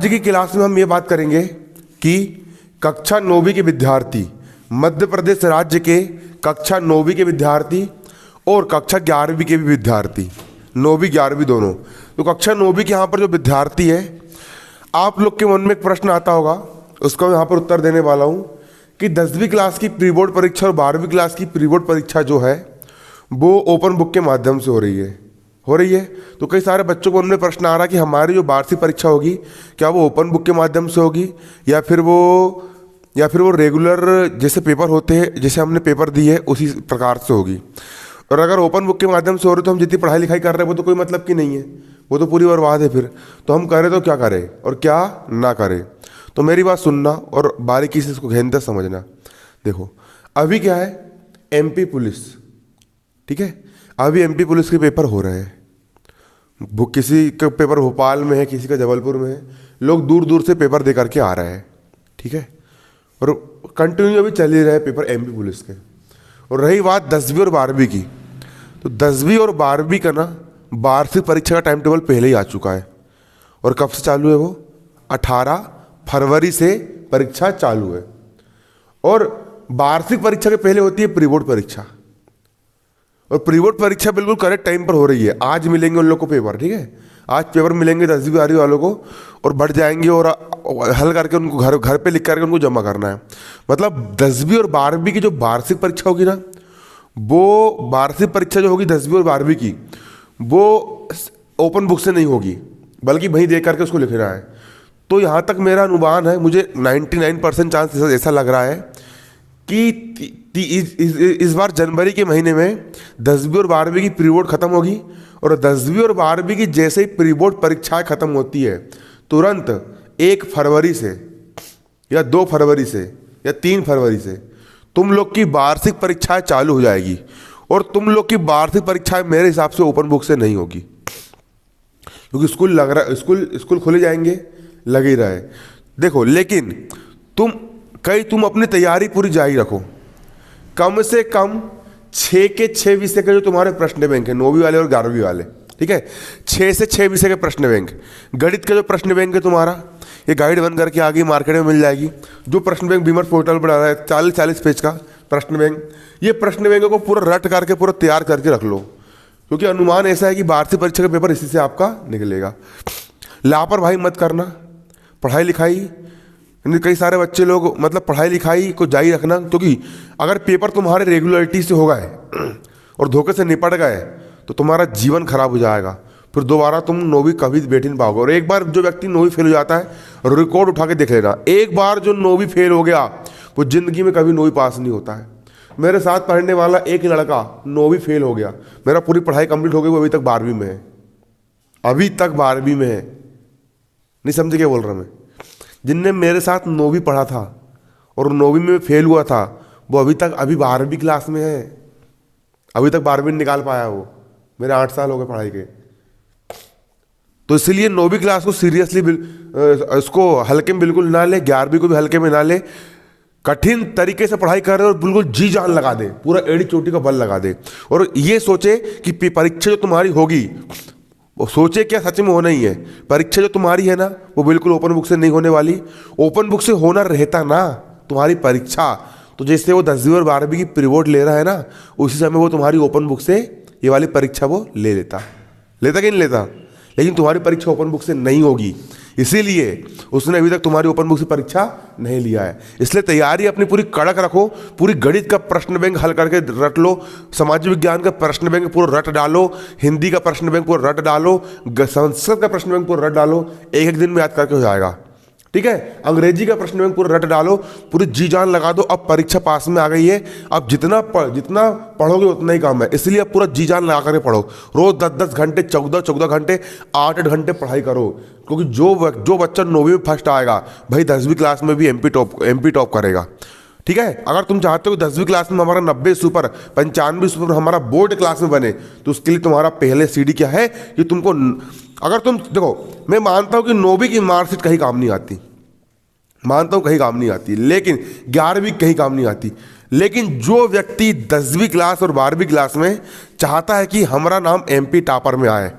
आज की क्लास में हम ये बात करेंगे कि कक्षा 9वीं के विद्यार्थी, मध्य प्रदेश राज्य के कक्षा 9वीं के विद्यार्थी और कक्षा 11वीं के भी विद्यार्थी, 9वीं 11वीं दोनों। तो कक्षा 9वीं के यहाँ पर जो विद्यार्थी है, आप लोग के मन में एक प्रश्न आता होगा, उसका मैं यहाँ पर उत्तर देने वाला हूँ कि 10वीं क्लास की प्री बोर्ड परीक्षा और 12वीं क्लास की प्री बोर्ड परीक्षा जो है वो ओपन बुक के माध्यम से हो रही है। तो कई सारे बच्चों को उनमें प्रश्न आ रहा है कि हमारी जो वार्षिक परीक्षा होगी क्या वो ओपन बुक के माध्यम से होगी या फिर वो रेगुलर जैसे पेपर होते हैं, जैसे हमने पेपर दिए उसी प्रकार से होगी। और अगर ओपन बुक के माध्यम से हो रही तो हम जितनी पढ़ाई लिखाई कर रहे हैं वो तो कोई मतलब की नहीं है, वो तो पूरी बर्बाद है। फिर तो हम करें तो क्या करें और क्या ना करें। तो मेरी बात सुनना और बारीकी से इसको गहनता समझना। देखो अभी क्या है, एमपी पुलिस, ठीक है, अभी एमपी पुलिस के पेपर हो रहे हैं। किसी का पेपर भोपाल में है, किसी का जबलपुर में है, लोग दूर दूर से पेपर दे करके आ रहे हैं, ठीक है। और कंटिन्यू अभी चल ही रहे हैं पेपर एमपी पुलिस के। और रही बात 10वीं और 12वीं की, तो 10वीं और 12वीं का ना वार्षिक परीक्षा का टाइम टेबल पहले ही आ चुका है। और कब से चालू है वो? 18 फरवरी से परीक्षा चालू है। और वार्षिक परीक्षा के पहले होती है प्री बोर्ड परीक्षा, और प्री बोर्ड परीक्षा बिल्कुल करेक्ट टाइम पर हो रही है। आज मिलेंगे उन लोग को पेपर, ठीक है, आज पेपर मिलेंगे 10वीं 12वीं वालों को, और बढ़ जाएंगे और हल करके उनको घर पे लिख करके उनको जमा करना है। मतलब 10वीं और 12वीं की जो वार्षिक परीक्षा होगी ना, वो वार्षिक परीक्षा जो होगी 10वीं और 12वीं की, वो ओपन बुक से नहीं होगी, बल्कि वहीं देख करके उसको लिखना है। तो यहाँ तक मेरा अनुमान है, मुझे 99% चांस ऐसा लग रहा है कि इस बार जनवरी के महीने में 10वीं और 12वीं की प्री बोर्ड खत्म होगी। और 10वीं और 12वीं की जैसे ही प्री बोर्ड परीक्षाएं खत्म होती है, तुरंत 1 फरवरी से या 2 फरवरी से या 3 फरवरी से तुम लोग की वार्षिक परीक्षाएं चालू हो जाएगी। और तुम लोग की वार्षिक परीक्षाएं मेरे हिसाब से ओपन बुक से नहीं होगी, क्योंकि स्कूल खुले जाएंगे, लगे ही रहे। देखो लेकिन तुम अपनी तैयारी पूरी जारी रखो। कम से कम 6 के 6 विषय के जो तुम्हारे प्रश्न बैंक है, 9वीं वाले और 11वीं वाले, ठीक है, 6 से 6 विषय के प्रश्न बैंक। गणित का जो प्रश्न बैंक है तुम्हारा, ये गाइड बन करके आगे मार्केट में मिल जाएगी। जो प्रश्न बैंक बीमर पोर्टल पर आ रहा है 40 पेज का प्रश्न बैंक, ये प्रश्न बैंक को पूरा रट करके पूरा तैयार करके रख लो, क्योंकि अनुमान ऐसा है कि वार्षिक परीक्षा का पेपर इसी से आपका निकलेगा। लापरवाही मत करना, पढ़ाई लिखाई, कई सारे बच्चे लोग मतलब पढ़ाई लिखाई को जारी रखना, क्योंकि अगर पेपर तुम्हारे रेगुलरिटी से हो गए और धोखे से निपट गए तो तुम्हारा जीवन खराब हो जाएगा। फिर दोबारा तुम 9वीं कभी बैठ नहीं पाओगे। और एक बार जो व्यक्ति 9वीं फेल हो जाता है, रिकॉर्ड उठा के देख लेना, एक बार जो 9वीं फेल हो गया वो जिंदगी में कभी 9वीं पास नहीं होता है। मेरे साथ पढ़ने वाला एक लड़का 9वीं फेल हो गया, मेरा पूरी पढ़ाई कंप्लीट हो गई, वो अभी तक 12वीं में है, अभी तक 12वीं में है। नहीं समझे क्या बोल रहा मैं? जिनने मेरे साथ 9वीं पढ़ा था और 9वीं में फेल हुआ था, वो अभी 12वीं क्लास में है, अभी तक 12वीं निकाल पाया वो। मेरे 8 साल हो गए पढ़ाई के। तो इसलिए 9वीं क्लास को सीरियसली इसको हल्के में बिल्कुल ना ले, 11वीं को भी हल्के में ना ले। कठिन तरीके से पढ़ाई कर रहे और बिल्कुल जी जान लगा दे, पूरा एड़ी चोटी का बल लगा दे, और ये सोचे कि परीक्षा जो तुम्हारी होगी, वो सोचे क्या सच में होना ही है। परीक्षा जो तुम्हारी है ना, वो बिल्कुल ओपन बुक से नहीं होने वाली। ओपन बुक से होना रहता ना तुम्हारी परीक्षा, तो जैसे वो 10वीं और 12वीं की प्री बोर्ड ले रहा है ना, उसी समय वो तुम्हारी ओपन बुक से ये वाली परीक्षा वो ले लेता कि नहीं लेता। लेकिन तुम्हारी परीक्षा ओपन बुक से नहीं होगी, इसीलिए उसने अभी तक तुम्हारी ओपन बुक से परीक्षा नहीं लिया है। इसलिए तैयारी अपनी पूरी कड़क रखो, पूरी गणित का प्रश्न बैंक हल करके रट लो, समाज विज्ञान का प्रश्न बैंक पूरा रट डालो, हिंदी का प्रश्न बैंक पूरा रट डालो, संस्कृत का प्रश्न बैंक पूरा रट डालो, एक दिन में याद करके हो जाएगा, ठीक है। अंग्रेजी का प्रश्न बैंक पूरा रट डालो, पूरी जी जान लगा दो। अब परीक्षा पास में आ गई है, अब जितना पढ़ोगे उतना ही काम है, इसलिए अब पूरा जी जान लगा करके पढ़ो। रोज 10-10 घंटे, 14-14 घंटे, 8-8 घंटे पढ़ाई करो, क्योंकि जो बच्चा 9वीं में फर्स्ट आएगा भाई 10वीं क्लास में भी एमपी टॉप करेगा, ठीक है। अगर तुम चाहते हो 10वीं क्लास में हमारा 90 से ऊपर, 95 से ऊपर हमारा बोर्ड क्लास में बने, तो उसके लिए तुम्हारा पहले सीढ़ी क्या है कि तुमको, अगर तुम देखो, मैं मानता हूं कि 9वीं की मार्कशीट कहीं काम नहीं आती, मानता हूं कहीं काम नहीं आती, लेकिन 11वीं कहीं काम नहीं आती। लेकिन जो व्यक्ति 10वीं क्लास और 12वीं क्लास में चाहता है कि हमारा नाम एमपी टॉपर में आए,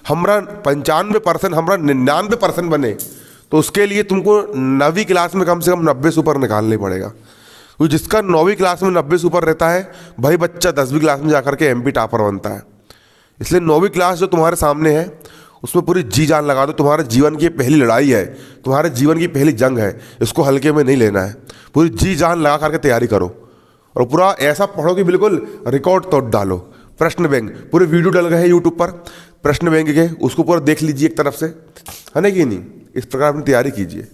हमारा 95%, हमारा 99% बने, तो उसके लिए तुमको 9वीं क्लास में कम से कम 90 से ऊपर निकालने पड़ेगा। तो जिसका 9वीं क्लास में 90 से ऊपर रहता है भाई बच्चा 10वीं क्लास में जाकर के MP टॉपर बनता है। इसलिए 9वीं क्लास जो तुम्हारे सामने है उसमें पूरी जी जान लगा दो। तुम्हारे जीवन की पहली लड़ाई है, तुम्हारे जीवन की पहली जंग है, इसको हल्के में नहीं लेना है। पूरी जी जान लगा करके तैयारी करो और पूरा ऐसा पढ़ो कि बिल्कुल रिकॉर्ड तोड़ डालो। प्रश्न बैंक पूरे वीडियो डल गए हैं यूट्यूब पर प्रश्न बैंक के, उसको पूरा देख लीजिए एक तरफ से, है ना कि नहीं। इस प्रकार अपनी तैयारी कीजिए।